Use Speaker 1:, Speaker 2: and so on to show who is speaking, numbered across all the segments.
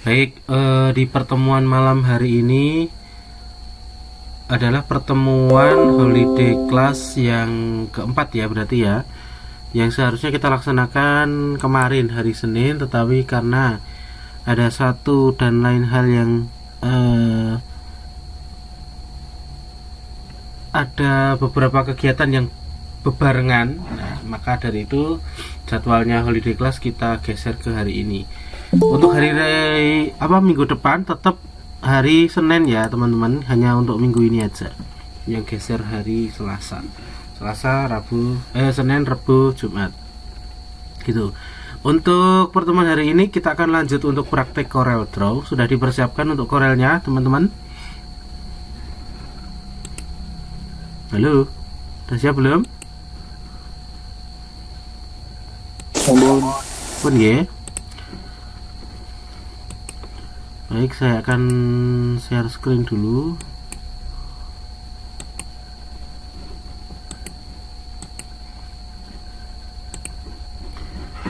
Speaker 1: Baik, di pertemuan malam hari ini adalah pertemuan holiday class yang keempat ya, berarti ya, yang seharusnya kita laksanakan kemarin hari Senin, tetapi karena ada satu dan lain hal yang ada beberapa kegiatan yang bebarengan, nah, maka dari itu jadwalnya holiday class kita geser ke hari ini. Untuk hari minggu depan tetap hari Senin ya teman-teman, hanya untuk minggu ini aja yang geser hari Selasa, Senin, Rabu, Jumat gitu. Untuk pertemuan hari ini kita akan lanjut untuk praktek Corel Draw. Sudah dipersiapkan untuk Corelnya teman-teman? Halo, sudah siap belum? Pun ya. Baik, saya akan share screen dulu.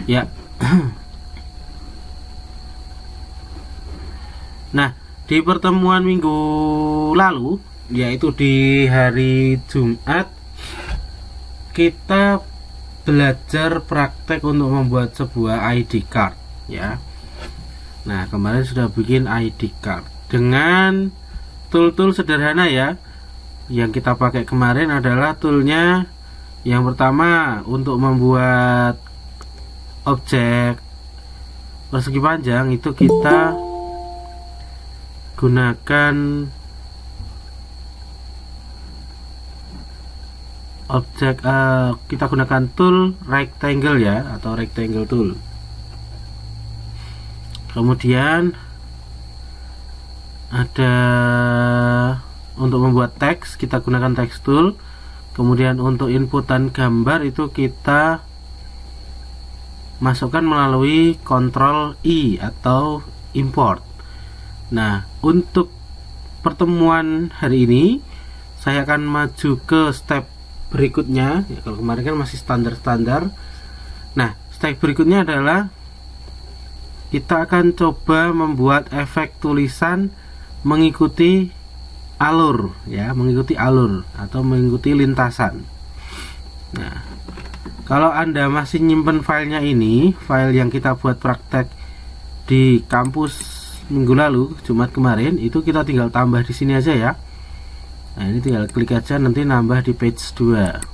Speaker 1: Ya. Nah, di pertemuan minggu lalu, yaitu di hari Jumat, kita belajar praktek untuk membuat sebuah ID card ya. Nah, kemarin sudah bikin ID card dengan tool-tool sederhana ya. Yang kita pakai kemarin adalah toolnya yang pertama untuk membuat objek persegi panjang, itu kita gunakan kita gunakan tool rectangle ya, atau rectangle tool. Kemudian ada untuk membuat teks, kita gunakan text tool. Kemudian untuk inputan gambar itu kita masukkan melalui Ctrl I atau import. Nah, untuk pertemuan hari ini saya akan maju ke step berikutnya ya, kalau kemarin kan masih standar-standar. Nah, step berikutnya adalah kita akan coba membuat efek tulisan mengikuti alur ya, mengikuti alur atau mengikuti lintasan. Nah, kalau Anda masih nyimpen filenya ini, file yang kita buat praktek di kampus minggu lalu, Jumat kemarin, itu kita tinggal tambah di sini aja ya. Nah, ini tinggal klik aja, nanti nambah di page 2.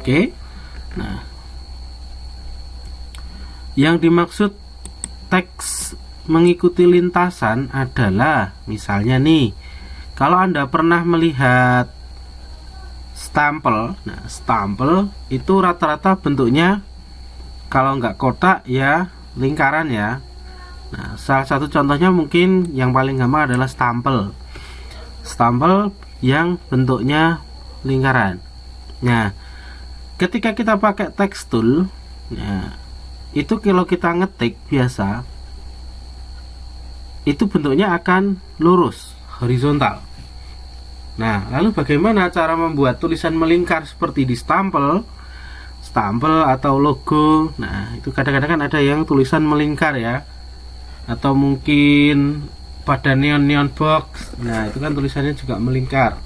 Speaker 1: Oke. Nah, yang dimaksud teks mengikuti lintasan adalah misalnya nih, kalau Anda pernah melihat stempel. Nah, stempel itu rata-rata bentuknya kalau nggak kotak ya lingkaran ya. Nah, salah satu contohnya mungkin yang paling gampang adalah stempel yang bentuknya lingkaran. Nah, ketika kita pakai text tool, nah, itu kalau kita ngetik biasa, itu bentuknya akan lurus, horizontal. Nah, lalu bagaimana cara membuat tulisan melingkar seperti di stempel atau logo? Nah, itu kadang-kadang kan ada yang tulisan melingkar ya, atau mungkin pada neon box. Nah, itu kan tulisannya juga melingkar.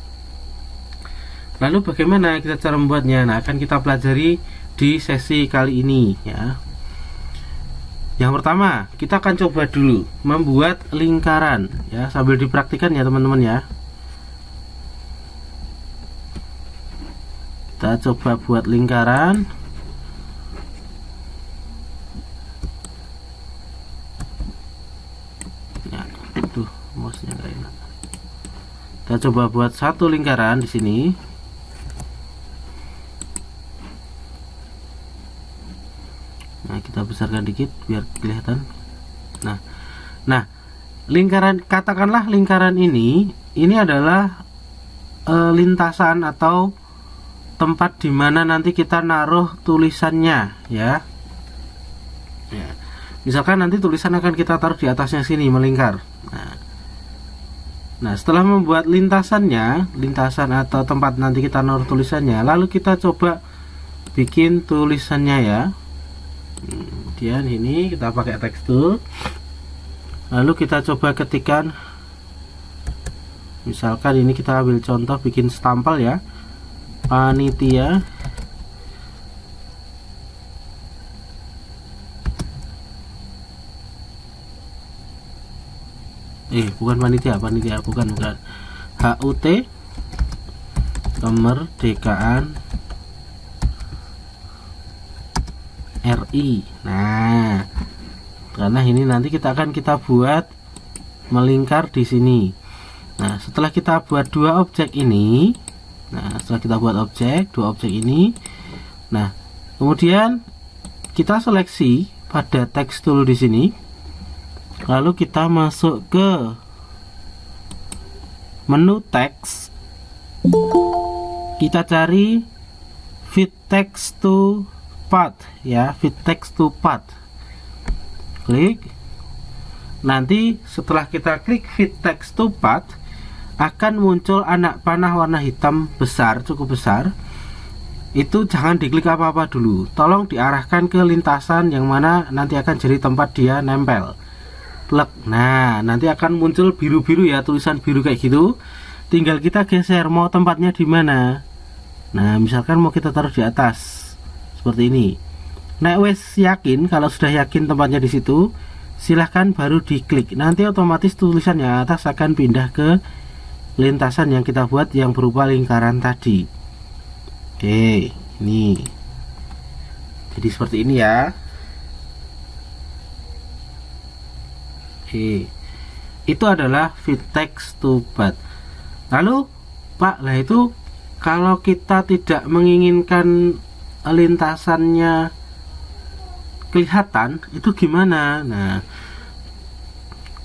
Speaker 1: Lalu bagaimana kita cara membuatnya? Nah, akan kita pelajari di sesi kali ini ya. Yang pertama, kita akan coba dulu membuat lingkaran ya, sambil dipraktikkan ya teman-teman ya. Kita coba buat lingkaran. Ya, mouse-nya nggak enak. Kita coba buat satu lingkaran di sini. Nah, kita besarkan dikit biar kelihatan. Nah, lingkaran, katakanlah lingkaran ini adalah lintasan atau tempat dimana nanti kita naruh tulisannya ya. Misalkan nanti tulisan akan kita taruh di atasnya sini melingkar. Nah, Nah, setelah membuat lintasannya, lintasan atau tempat nanti kita naruh tulisannya, lalu kita coba bikin tulisannya ya. Kemudian ini kita pakai text tool, lalu kita coba ketikkan, misalkan ini kita ambil contoh bikin stempel ya, panitia bukan panitia bukan HUT kemerdekaan RI. Nah, karena ini nanti kita buat melingkar di sini. Nah, setelah kita buat dua objek ini, dua objek ini, nah kemudian kita seleksi pada text tool di sini. Lalu kita masuk ke menu teks, kita cari fit text to path ya, fit text to path. Klik. Nanti setelah kita klik fit text to path, akan muncul anak panah warna hitam besar, cukup besar. Itu jangan diklik apa-apa dulu. Tolong diarahkan ke lintasan yang mana nanti akan jadi tempat dia nempel. Nah, nanti akan muncul biru-biru ya, tulisan biru kayak gitu. Tinggal kita geser mau tempatnya di mana. Nah, misalkan mau kita taruh di atas seperti ini. Nah, wes yakin, kalau sudah yakin tempatnya di situ, silahkan baru diklik. Nanti otomatis tulisannya atas akan pindah ke lintasan yang kita buat yang berupa lingkaran tadi. Oke, ini. Jadi seperti ini ya. Itu adalah fit text to path. Lalu Pak, lah itu kalau kita tidak menginginkan lintasannya kelihatan, itu gimana? Nah,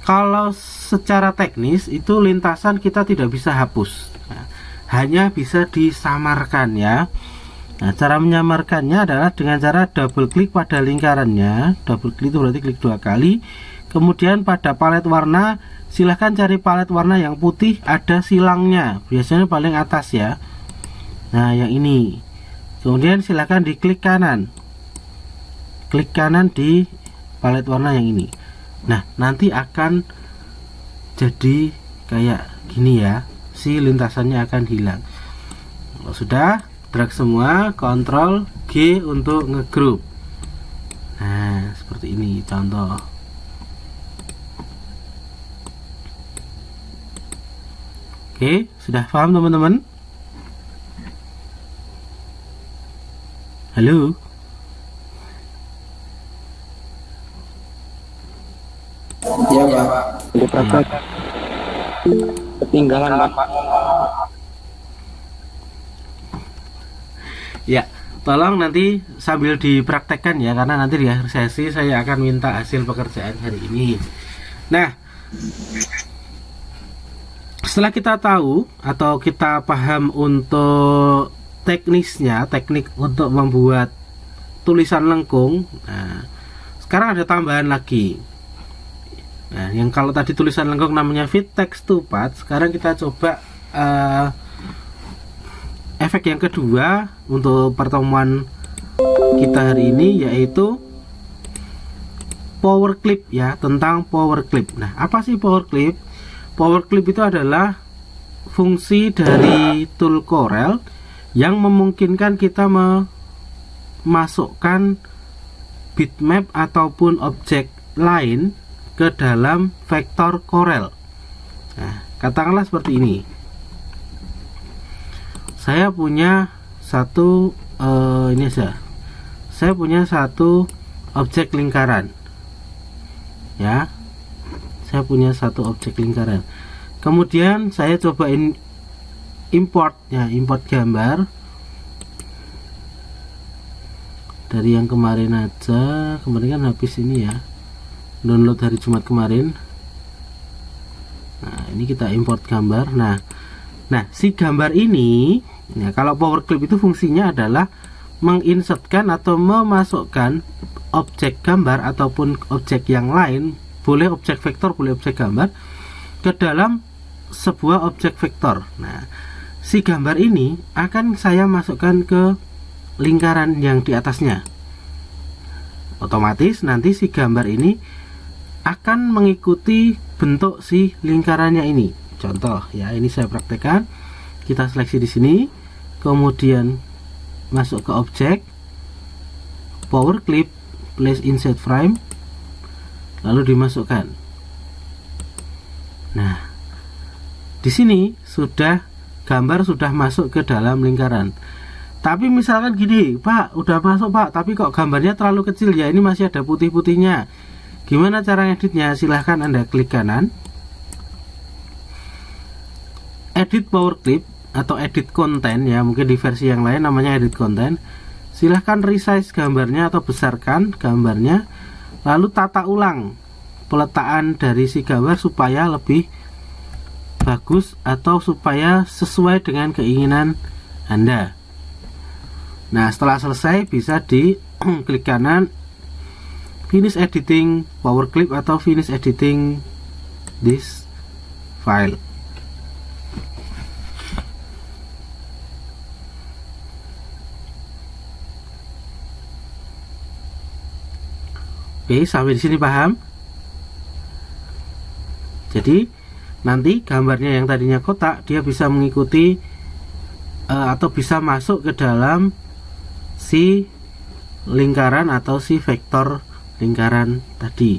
Speaker 1: kalau secara teknis itu lintasan kita tidak bisa hapus, hanya bisa disamarkan ya. Nah, cara menyamarkannya adalah dengan cara double klik pada lingkarannya. Double klik itu berarti klik 2 kali. Kemudian pada palet warna, silahkan cari palet warna yang putih ada silangnya, biasanya paling atas ya. Nah, yang ini. Kemudian silahkan diklik kanan. Klik kanan di palet warna yang ini. Nah, nanti akan jadi kayak gini ya. Si lintasannya akan hilang. Kalau sudah, drag semua, Ctrl G untuk ngegroup. Nah, seperti ini contoh. Oke, sudah paham teman-teman? Halo?
Speaker 2: Iya Pak, untuk praktek ketinggalan Pak.
Speaker 1: Ya, tolong nanti sambil dipraktekkan ya, karena nanti di akhir sesi saya akan minta hasil pekerjaan hari ini. Nah, setelah kita tahu atau kita paham untuk teknisnya, teknik untuk membuat tulisan lengkung, nah, sekarang ada tambahan lagi. Nah, yang kalau tadi tulisan lengkung namanya fit text to path, sekarang kita coba efek yang kedua untuk pertemuan kita hari ini, yaitu power clip ya, tentang power clip. Nah, apa sih power clip? Power clip itu adalah fungsi dari tool Corel yang memungkinkan kita memasukkan bitmap ataupun objek lain ke dalam vektor Corel. Nah, katakanlah seperti ini. Saya punya satu saya punya satu objek lingkaran. Ya. Saya punya satu objek lingkaran. Kemudian saya cobain import ya, import gambar dari yang kemarin aja. Kemarin kan habis ini ya, download hari Jumat kemarin. Nah, ini kita import gambar. Nah, si gambar ini, ya, kalau power clip itu fungsinya adalah menginsertkan atau memasukkan objek gambar ataupun objek yang lain, boleh objek vektor, boleh objek gambar, ke dalam sebuah objek vektor. Nah, si gambar ini akan saya masukkan ke lingkaran yang di atasnya. Otomatis nanti si gambar ini akan mengikuti bentuk si lingkarannya ini. Contoh ya, ini saya praktekkan. Kita seleksi di sini, kemudian masuk ke objek, power clip, place inside frame, lalu dimasukkan. Nah, di sini gambar sudah masuk ke dalam lingkaran. Tapi misalkan gini, Pak, udah masuk Pak, tapi kok gambarnya terlalu kecil ya, ini masih ada putih-putihnya. Gimana cara ngeditnya? Silahkan Anda klik kanan, edit power clip atau edit konten ya, mungkin di versi yang lain namanya edit konten. Silahkan resize gambarnya atau besarkan gambarnya, lalu tata ulang peletaan dari si gambar supaya lebih bagus atau supaya sesuai dengan keinginan Anda. Nah, setelah selesai bisa di klik kanan finish editing power clip atau finish editing this file. Oke, sampai di sini paham? Jadi nanti gambarnya yang tadinya kotak dia bisa mengikuti atau bisa masuk ke dalam si lingkaran atau si vektor lingkaran tadi.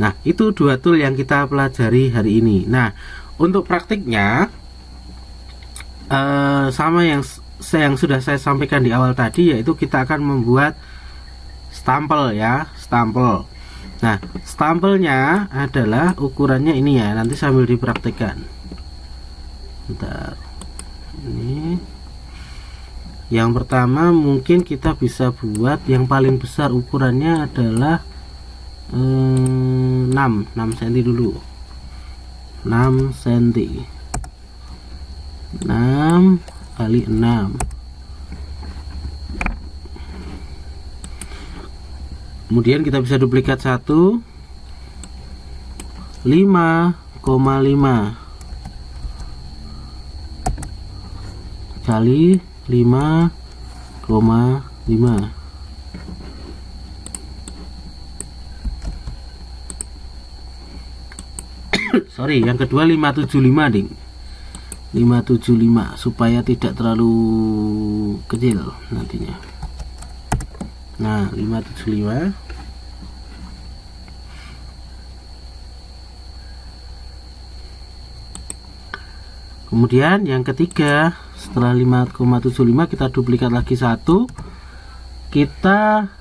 Speaker 1: Nah, itu dua tool yang kita pelajari hari ini. Nah, untuk praktiknya sama yang sudah saya sampaikan di awal tadi, yaitu kita akan membuat stempel ya, stempel. Nah, stempelnya adalah ukurannya ini ya, nanti sambil dipraktikkan. Bentar. Ini yang pertama mungkin kita bisa buat yang paling besar, ukurannya adalah 6 cm dulu. 6 cm. 6 kali 6. Kemudian kita bisa duplikat 1, 5,5 kali 5,5. Sorry, yang kedua 575 ding. 575 supaya tidak terlalu kecil nantinya. Nah, 575. Kemudian yang ketiga, setelah 5,75 kita duplikat lagi 1. Kita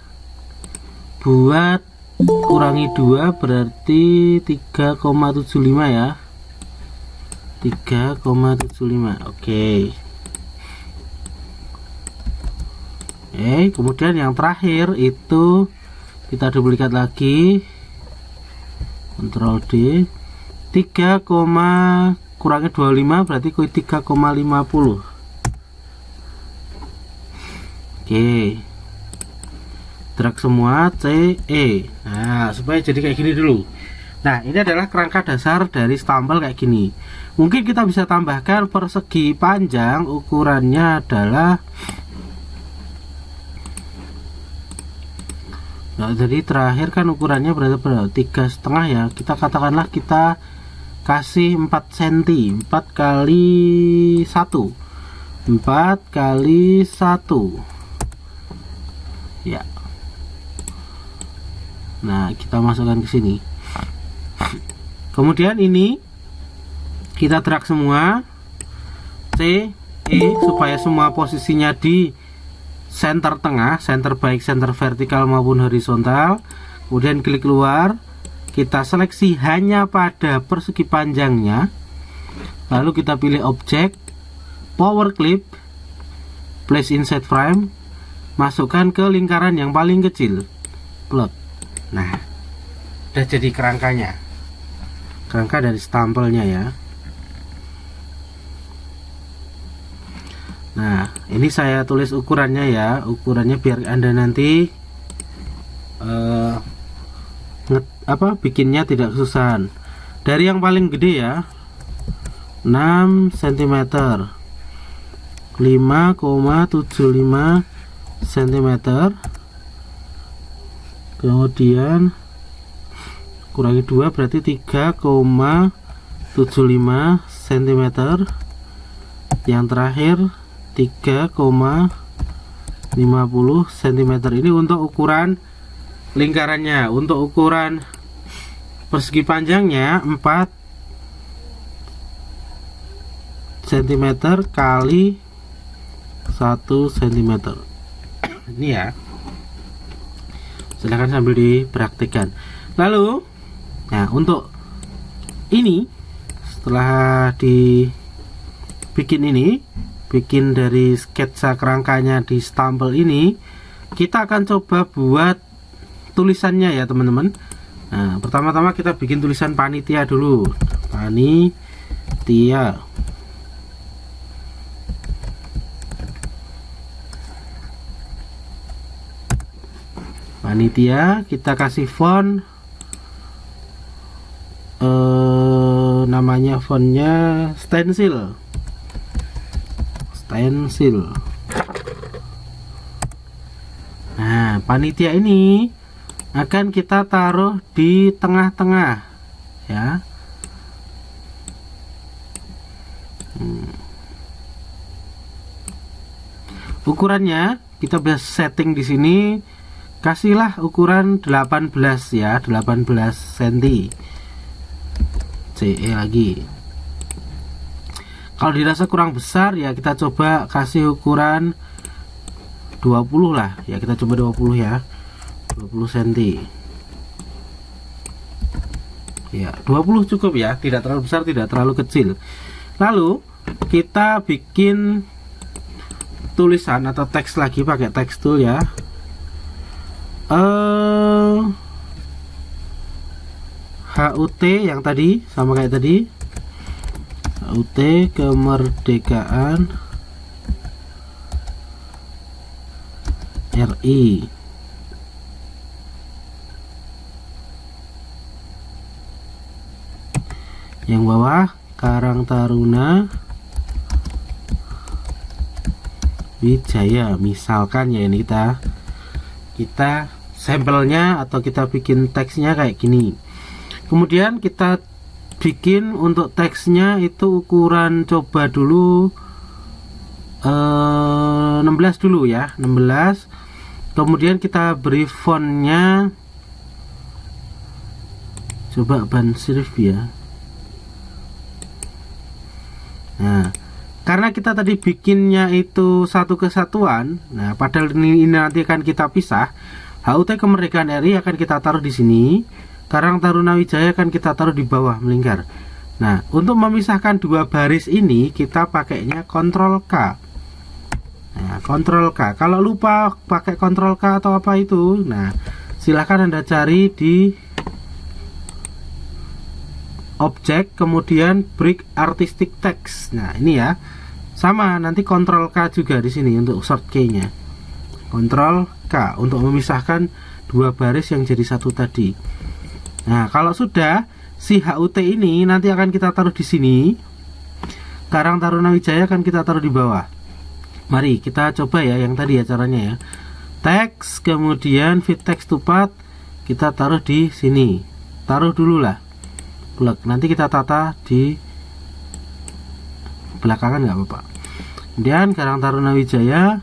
Speaker 1: buat kurangi 2 berarti 3,75 ya. 3,75. Oke. Kemudian yang terakhir itu kita duplikat lagi, Ctrl D, 3, kurangi 25 berarti 3,50. Oke, drag semua CE. Nah, supaya jadi kayak gini dulu. Nah, ini adalah kerangka dasar dari stempel kayak gini. Mungkin kita bisa tambahkan persegi panjang, ukurannya adalah nah, jadi terakhir kan ukurannya berapa? 3,5 ya. Kita katakanlah kita kasih 4 cm, 4 kali 1, 4 kali 1 ya. Nah, kita masukkan ke sini. Kemudian ini kita drag semua C, E supaya semua posisinya di center tengah, center baik center vertikal maupun horizontal. Kemudian klik keluar, kita seleksi hanya pada persegi panjangnya, lalu kita pilih objek, power clip, place inside frame, masukkan ke lingkaran yang paling kecil, plot. Nah, udah jadi kerangkanya, kerangka dari stempelnya ya. Nah, ini saya tulis ukurannya ya, ukurannya biar Anda nanti bikinnya tidak kesusahan. Dari yang paling gede ya, 6 cm, 5,75 cm, kemudian kurangi 2 berarti 3,75 cm, yang terakhir 3,50 cm. Ini untuk ukuran lingkarannya. Untuk ukuran persegi panjangnya 4 cm kali 1 cm. Ini ya, silahkan sambil dipraktikkan. Lalu nah, untuk ini setelah dibikin ini, bikin dari sketsa kerangkanya di stempel ini, kita akan coba buat tulisannya ya teman-teman. Nah, pertama-tama kita bikin tulisan panitia dulu. Panitia. Panitia, kita kasih font, namanya fontnya stencil. Nah, panitia ini akan kita taruh di tengah-tengah ya. Ukurannya kita bisa setting di sini, kasihlah ukuran 18 ya, 18 cm. CE lagi. Kalau dirasa kurang besar ya kita coba kasih ukuran 20 lah ya, kita coba 20 ya, 20 cm ya, 20 cukup ya, tidak terlalu besar, tidak terlalu kecil. Lalu kita bikin tulisan atau teks lagi pakai teks tool ya. HUT yang tadi sama kayak tadi, HUT kemerdekaan RI. Yang bawah Karang Taruna Wijaya, misalkan ya, ini kita sampelnya atau kita bikin teksnya kayak gini. Kemudian kita bikin untuk teksnya itu ukuran coba dulu 16 dulu ya, 16. Kemudian kita beri fontnya coba ban serif ya. Nah, karena kita tadi bikinnya itu satu kesatuan, nah padahal ini nanti akan kita pisah. HUT kemerdekaan RI akan kita taruh di sini, Karang Taruna Wijaya akan kita taruh di bawah melingkar. Nah, untuk memisahkan dua baris ini kita pakainya Ctrl K. Nah, Ctrl K. Kalau lupa pakai Ctrl K atau apa itu, nah silahkan Anda cari di objek, kemudian break artistic text. Nah, ini ya. Sama, nanti Ctrl K juga di sini untuk shortcut-nya. Ctrl K untuk memisahkan dua baris yang jadi satu tadi. Nah, kalau sudah, si HUT ini nanti akan kita taruh di sini. Karang Taruna Wijaya akan kita taruh di bawah. Mari kita coba ya yang tadi ya caranya ya. Teks, kemudian fit text to path kita taruh di sini. Taruh dulu lah. Plug. Nanti kita tata di belakangan nggak apa-apa. Kemudian Karang Taruna Wijaya,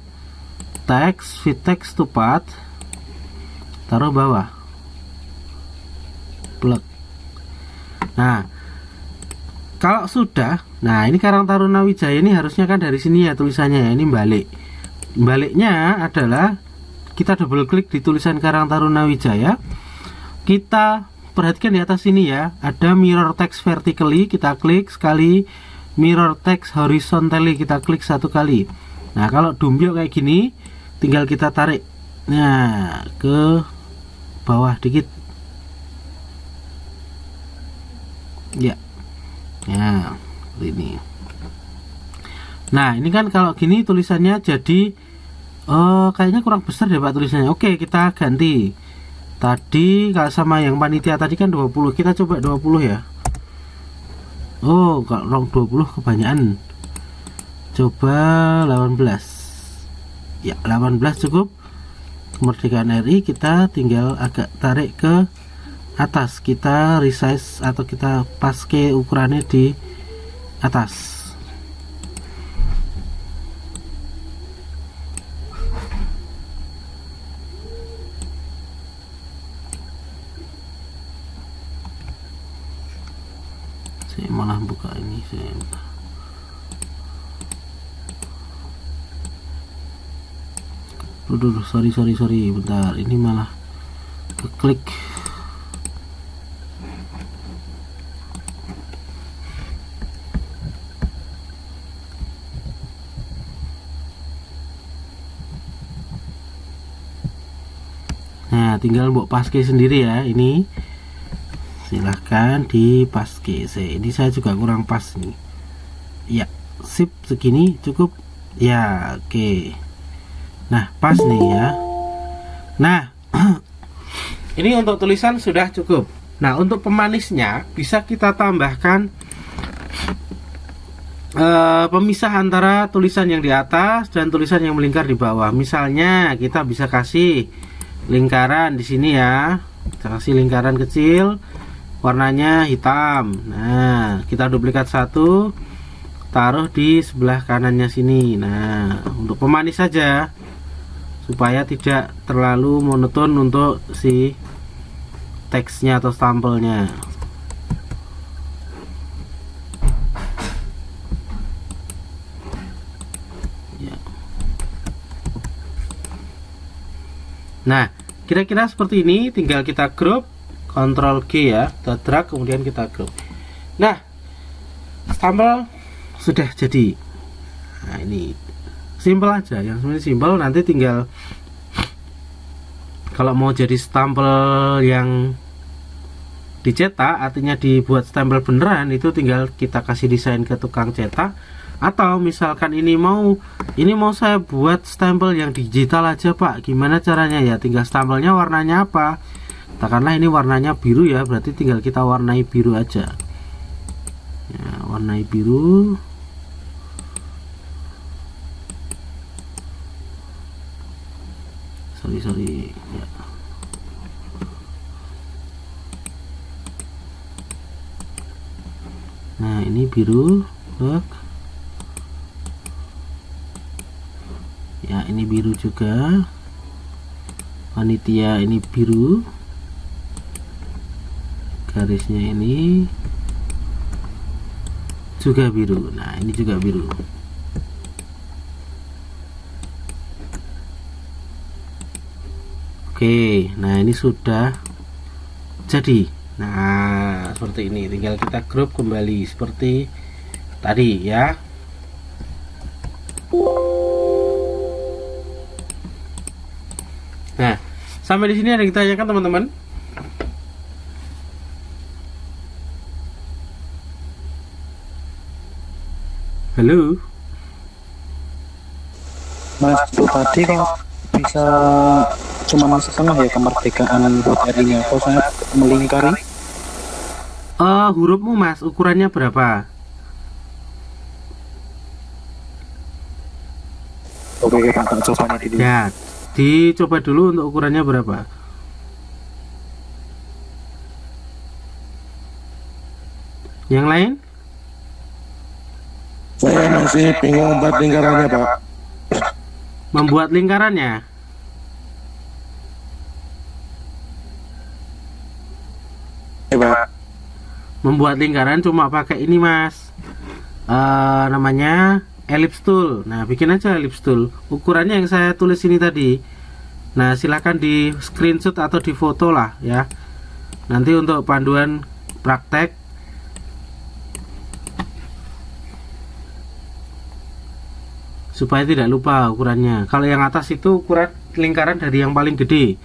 Speaker 1: teks, fit text to path taruh bawah. Plug. Nah, kalau sudah, nah ini Karang Taruna Wijaya ini harusnya kan dari sini ya tulisannya ya, ini balik. Baliknya adalah kita double klik di tulisan Karang Taruna Wijaya. Kita perhatikan di atas sini ya, ada mirror text vertically, kita klik sekali, mirror text horizontally kita klik satu kali. Nah, kalau dumbyok kayak gini, tinggal kita tarik. Nah, ke bawah dikit. Ya. Ya, ini. Nah, ini kan kalau gini tulisannya jadi kayaknya kurang besar deh Pak tulisannya. Oke, kita ganti. Tadi kalau sama yang panitia tadi kan 20, kita coba 20 ya. Oh, kalau 20 kebanyakan. Coba 18. Ya, 18 cukup. Kemerdekaan RI kita tinggal agak tarik ke atas, kita resize atau kita paske ukurannya di atas. Saya malah buka ini, saya sorry bentar, ini malah keklik. Nah, tinggal buat paske sendiri ya. Ini silahkan di paske. Ini saya juga kurang pas nih. Ya, sip, segini cukup. Ya, oke. Nah, pas nih ya. Nah, ini untuk tulisan sudah cukup. Nah, untuk pemanisnya bisa kita tambahkan pemisah antara tulisan yang di atas dan tulisan yang melingkar di bawah. Misalnya kita bisa kasih lingkaran di sini ya. Kita kasih lingkaran kecil, warnanya hitam. Nah, kita duplikat satu, taruh di sebelah kanannya sini. Nah, untuk pemanis saja, supaya tidak terlalu monoton untuk si teksnya atau stempelnya. Ya. Nah, kira-kira seperti ini. Tinggal kita group, Ctrl G ya, kita drag kemudian kita group. Nah, stempel sudah jadi. Nah, ini simple aja, yang sebenarnya simple. Nanti tinggal kalau mau jadi stempel yang dicetak, artinya dibuat stempel beneran, itu tinggal kita kasih desain ke tukang cetak. Atau misalkan ini mau saya buat stempel yang digital aja Pak, gimana caranya? Ya tinggal stempelnya warnanya apa, katakanlah ini warnanya biru ya, berarti tinggal kita warnai biru aja ya, warnai biru. Sorry ya. Nah, ini biru, look. Ya, ini biru juga. Panitia ini biru. Garisnya ini juga biru. Nah, ini juga biru. Oke, nah ini sudah jadi. Nah, seperti ini. Tinggal kita grup kembali seperti tadi ya. Nah, sampai di sini ada yang ditanyakan teman-teman? Halo?
Speaker 2: Mas, itu tadi kok bisa cuma setengah ya kemerdekaan HUT-RI-nya, kok saya melingkari?
Speaker 1: Hurufmu Mas, ukurannya berapa?
Speaker 2: Oke, Pak, tak coba nih dulu.
Speaker 1: Ya, dicoba dulu untuk ukurannya berapa. Yang lain?
Speaker 3: Saya masih bingung buat lingkarannya, Pak.
Speaker 1: Membuat lingkarannya?
Speaker 3: Ya, Pak.
Speaker 1: Membuat lingkaran cuma pakai ini Mas, namanya ellipse tool. Nah, bikin aja ellipse tool. Ukurannya yang saya tulis ini tadi. Nah, silahkan di screenshot atau di foto lah ya. Nanti untuk panduan praktek. Supaya tidak lupa ukurannya. Kalau yang atas itu ukuran lingkaran dari yang paling gede.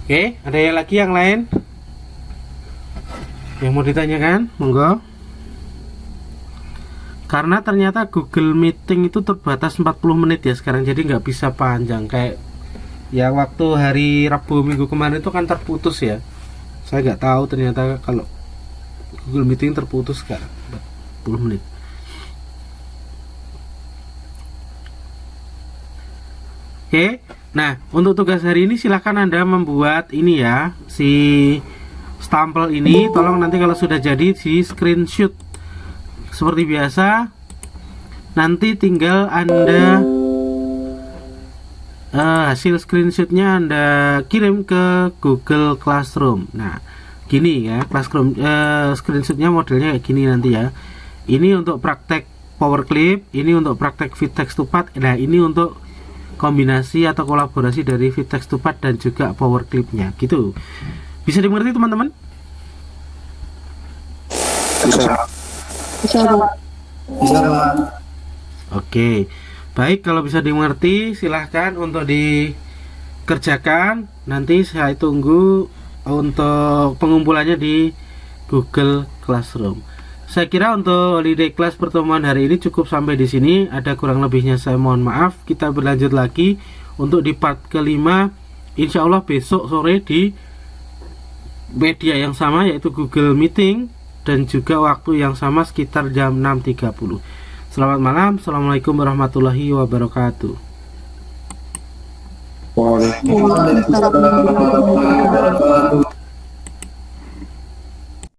Speaker 1: Oke, ada yang lagi yang lain? Yang mau ditanyakan? Monggo. Karena ternyata Google Meeting itu terbatas 40 menit ya sekarang, jadi nggak bisa panjang kayak ya waktu hari Rabu minggu kemarin itu kan terputus ya. Saya nggak tahu ternyata kalau Google Meeting terputus sekarang 40 menit. Oke, nah untuk tugas hari ini silahkan Anda membuat ini ya, si stempel ini. Tolong nanti kalau sudah jadi di screenshot seperti biasa. Nanti tinggal Anda hasil screenshotnya Anda kirim ke Google Classroom. Nah, gini ya, Classroom screenshotnya modelnya kayak gini nanti ya. Ini untuk praktek Power Clip, ini untuk praktek Fit Text to Pad. Nah, ini untuk kombinasi atau kolaborasi dari Fit Text to Pad dan juga Power Clip-nya gitu. Bisa dimengerti teman-teman?
Speaker 3: Bisa.
Speaker 1: Oke. Baik, kalau bisa dimengerti silahkan untuk dikerjakan. Nanti saya tunggu untuk pengumpulannya di Google Classroom. Saya kira untuk holiday class pertemuan hari ini cukup sampai di sini. Ada kurang lebihnya saya mohon maaf. Kita berlanjut lagi untuk di part kelima. Insya Allah besok sore di media yang sama yaitu Google Meeting dan juga waktu yang sama sekitar jam 6.30. Selamat malam. Assalamualaikum warahmatullahi wabarakatuh.
Speaker 3: Waalaikumsalam.